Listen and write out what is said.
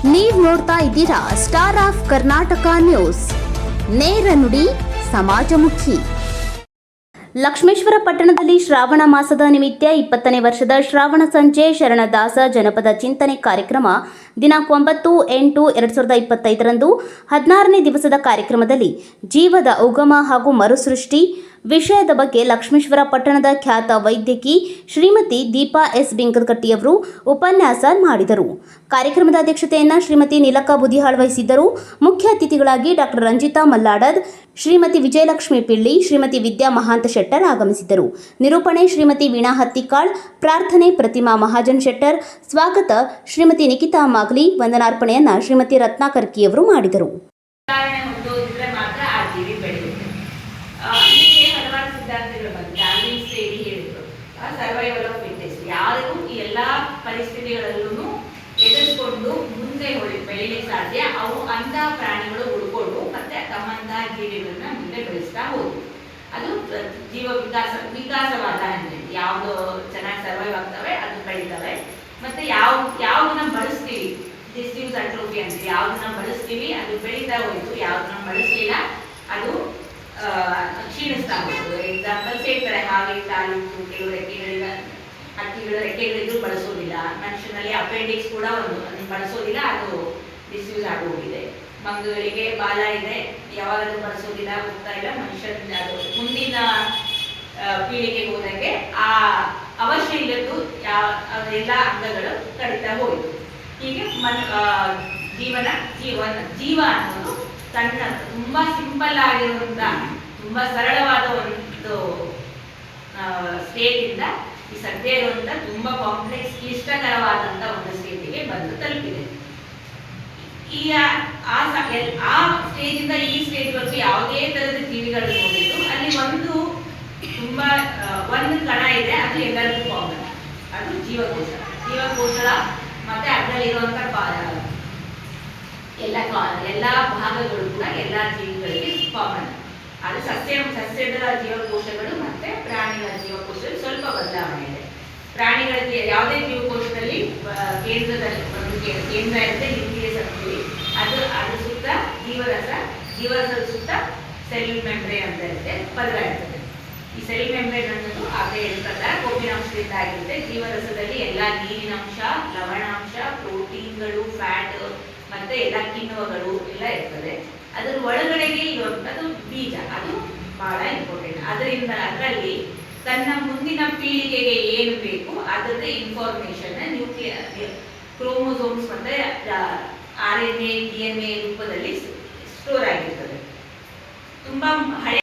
ನೀವು ನೋಡ್ತಾ ಇದ್ದೀರಾ ಸ್ಟಾರ್ ಆಫ್ ಕರ್ನಾಟಕ ನ್ಯೂಸ್, ನೇರ ನುಡಿ ಸಮಾಜಮುಖಿ. ಲಕ್ಷ್ಮೇಶ್ವರ ಪಟ್ಟಣದಲ್ಲಿ ಶ್ರಾವಣ ಮಾಸದ ನಿಮಿತ್ತ 20ನೇ ವರ್ಷದ ಶ್ರಾವಣ ಸಂಜೆ ಶರಣದಾಸ ಜನಪದ ಚಿಂತನೆ ಕಾರ್ಯಕ್ರಮ ದಿನಾಂಕ 9/8/2025 16ನೇ ದಿವಸದ ಕಾರ್ಯಕ್ರಮದಲ್ಲಿ ಜೀವದ ಉಗಮ ಹಾಗೂ ಮರುಸೃಷ್ಟಿ ವಿಷಯದ ಬಗ್ಗೆ ಲಕ್ಷ್ಮೇಶ್ವರ ಪಟ್ಟಣದ ಖ್ಯಾತ ವೈದ್ಯಕಿ ಶ್ರೀಮತಿ ದೀಪಾ ಎಸ್ ಬಿಂಕದಕಟ್ಟಿಯವರು ಉಪನ್ಯಾಸ ಮಾಡಿದರು. ಕಾರ್ಯಕ್ರಮದ ಅಧ್ಯಕ್ಷತೆಯನ್ನು ಶ್ರೀಮತಿ ನೀಲಕ್ಕ ಬುದಿಹಾಳ್ ವಹಿಸಿದ್ದರು. ಮುಖ್ಯ ಅತಿಥಿಗಳಾಗಿ ಡಾಕ್ಟರ್ ರಂಜಿತಾ ಮಲ್ಲಾಡದ್, ಶ್ರೀಮತಿ ವಿಜಯಲಕ್ಷ್ಮಿ ಪಿಳ್ಳಿ, ಶ್ರೀಮತಿ ವಿದ್ಯಾ ಮಹಾಂತ ಶೆಟ್ಟರ್ ಆಗಮಿಸಿದ್ದರು. ನಿರೂಪಣೆ ಶ್ರೀಮತಿ ವೀಣಾ ಹತ್ತಿಕಾಳ್, ಪ್ರಾರ್ಥನೆ ಪ್ರತಿಮಾ ಮಹಾಜನ್ ಶೆಟ್ಟರ್, ಸ್ವಾಗತ ಶ್ರೀಮತಿ ನಿಖಿತಾ ಮಾಗ್ಲಿ, ವಂದನಾರ್ಪಣೆಯನ್ನು ಶ್ರೀಮತಿ ರತ್ನಾಕರ್ಕಿಯವರು ಮಾಡಿದರು. ಹಲವಾರು ಸಿದ್ಧಾಂತಗಳು ಬಂದಿದೆ. ಡಾರ್ವಿನ್ ಥಿಯರಿ ಹೇಳಿದ್ರು, ಸರ್ವೈವಲ್ ಆಫ್ ಫಿಟ್ಟೆಸ್ಟ್. ಯಾರು ಈ ಎಲ್ಲ ಪರಿಸ್ಥಿತಿಗಳಲ್ಲೂ ಎದುರಿಸಿಕೊಂಡು ಮುಂದೆ ಬೆಳೀಲಿಕ್ಕೆ ಸಾಧ್ಯ, ಅವು ಅಂತಹ ಪ್ರಾಣಿಗಳು ಉಳ್ಕೊಂಡು ಮತ್ತೆ ತಮ್ಮಂತಹ ಜೀವಿಗಳನ್ನ ಮುಂದೆ ಬೆಳೆಸ್ತಾ ಹೋದ್ರು. ಅದು ಜೀವ ವಿಕಾಸವಾದ ಅಂದ್ರೆ ಯಾವ್ದು ಚೆನ್ನಾಗಿ ಸರ್ವೈವ್ ಆಗ್ತವೆ ಅದು ಬೆಳೀತವೆ. ಮತ್ತೆ ಯಾವ್ದನ್ನ ಬಳಸ್ತೀವಿ, ಡಿಸ್ಯೂಸ್ ಅಟ್ರೋಫಿ ಅಂತ, ಯಾವ್ದನ್ನ ಬಳಸ್ತೀವಿ ಅದು ಬೆಳೀತಾ ಹೋಯ್ತು, ಯಾವ್ದನ್ನ ಬಳಸಲಿಲ್ಲ ಅದು ಕ್ಷೀಣಿಸ್ತಾ ಹೋಗ್ತದೆ. ಎಕ್ಸಾಂಪಲ್ ಹೇಳ್ತಾರೆ, ಹಾಗೆ ಕಾಲಿತ್ತು, ಕೆಲವು ಹಕ್ಕಿಗಳ ರೆಕ್ಕೆಗಳಿದ್ರು ಬಳಸೋದಿಲ್ಲ. ಮನುಷ್ಯನಲ್ಲಿ ಅಪೆಂಡಿಕ್ಸ್ ಕೂಡ ಒಂದು ಬಳಸೋದಿಲ್ಲ, ಅದು ಡಿಸ್ಯೂಸ್ ಆಗೋಗಿದೆ. ಮಂಗಗಳಿಗೆ ಬಾಲ ಇದೆ, ಯಾವಾಗಲೂ ಬಳಸೋದಿಲ್ಲ, ಹೋಗ್ತಾ ಇಲ್ಲ. ಮನುಷ್ಯರಿಂದ ಅದು ಮುಂದಿನ ಪೀಳಿಗೆಗೆ ಹೋದಂಗೆ ಆ ಅವಶ್ಯ ಇಲ್ಲದ್ದು ಎಲ್ಲ ಅಂಗಗಳು ಕಡಿತಾ ಹೋಯಿತು. ಹೀಗೆ ಜೀವ ಅನ್ನೋದು ತನ್ನ ತುಂಬಾ ಸಿಂಪಲ್ ಆಗಿರುವಂತ, ತುಂಬಾ ಸರಳವಾದ ಒಂದು ಸ್ಟೇಟ್ ಇಂದ ಈ ಸದ್ಯ ಇರುವಂತ ತುಂಬಾ ಕಾಂಪ್ಲೆಕ್ಸ್, ಕ್ಲಿಷ್ಟಕರವಾದಂತ ಒಂದು ಸ್ಟೇಟಿಗೆ ಬಂದು ತಲುಪಿದೆ. ಈಗ ಆ ಸ್ಟೇಜ್ ಇಂದ ಈ ಸ್ಟೇಜ್ ವರೆಗೂ ಯಾವುದೇ ತರದ ಜೀವಿಗಳು ನೋಡಿದ್ದು ಅಲ್ಲಿ ಒಂದು ಕಣ ಇದೆ, ಅದು ಎಲ್ಲರಿಗೂ ಕಾಮನ್. ಅದು ಜೀವಕೋಶ ಮತ್ತೆ ಅದರಲ್ಲಿರುವಂತ ಎಲ್ಲ ಭಾಗಗಳು ಕೂಡ ಎಲ್ಲ ಜೀವಿಗಳಿಗೆ ಕಾಮನ್. ಅದು ಸಸ್ಯದ ಜೀವಕೋಶಗಳು ಮತ್ತೆ ಪ್ರಾಣಿಗಳ ಜೀವಕೋಶದಲ್ಲಿ ಸ್ವಲ್ಪ ಬದಲಾವಣೆ ಇದೆ. ಪ್ರಾಣಿಗಳ ಯಾವುದೇ ಜೀವಕೋಶದಲ್ಲಿ ಕೇಂದ್ರದಲ್ಲಿ ಒಂದು ಕೇಂದ್ರ ಇರುತ್ತೆ, ನ್ಯೂಕ್ಲಿಯಸ್ ಅಂತೀವಿ. ಅದು ಸುತ್ತ ಜೀವರಸದ ಸುತ್ತ ಸೆಲ್ ಮೆಂಬ್ರೇನ್ ಅಂತ ಇರುತ್ತೆ, ಪದರ ಇರ್ತದೆ. ಈ ಸೆಲ್ ಮೆಂಬ್ರೇನ್ ಅನ್ನೋದು ಆಗಲೇ ಹೇಳಿದ ಪ್ರಕಾರ ಕೊಬ್ಬಿನಾಂಶದಿಂದ ಆಗಿರುತ್ತೆ. ಜೀವರಸದಲ್ಲಿ ಎಲ್ಲ ನೀರಿನಾಂಶ, ಲವಣಾಂಶ, ಪ್ರೋಟೀನ್ಗಳು, ಫ್ಯಾಟ್ ಮತ್ತೆ ಎಲ್ಲ ಕಿಣ್ವಗಳು ಎಲ್ಲ ಇರ್ತದೆ. ಅದರ ಒಳಗಡೆಗೆ ಇರುವಂಥದ್ದು ಬೀಜ, ಅದು ಬಹಳ ಇಂಪಾರ್ಟೆಂಟ್. ಅದರಲ್ಲಿ ತನ್ನ ಮುಂದಿನ ಪೀಳಿಗೆಗೆ ಏನು ಬೇಕು ಅದರದ್ದು ಇನ್ಫಾರ್ಮೇಶನ್ ಕ್ರೋಮೋಸೋಮ್ಸ್ ಮತ್ತೆ RNA, DNA ರೂಪದಲ್ಲಿ ಸ್ಟೋರ್ ಆಗಿರ್ತದೆ. ತುಂಬಾ ಹಳೆ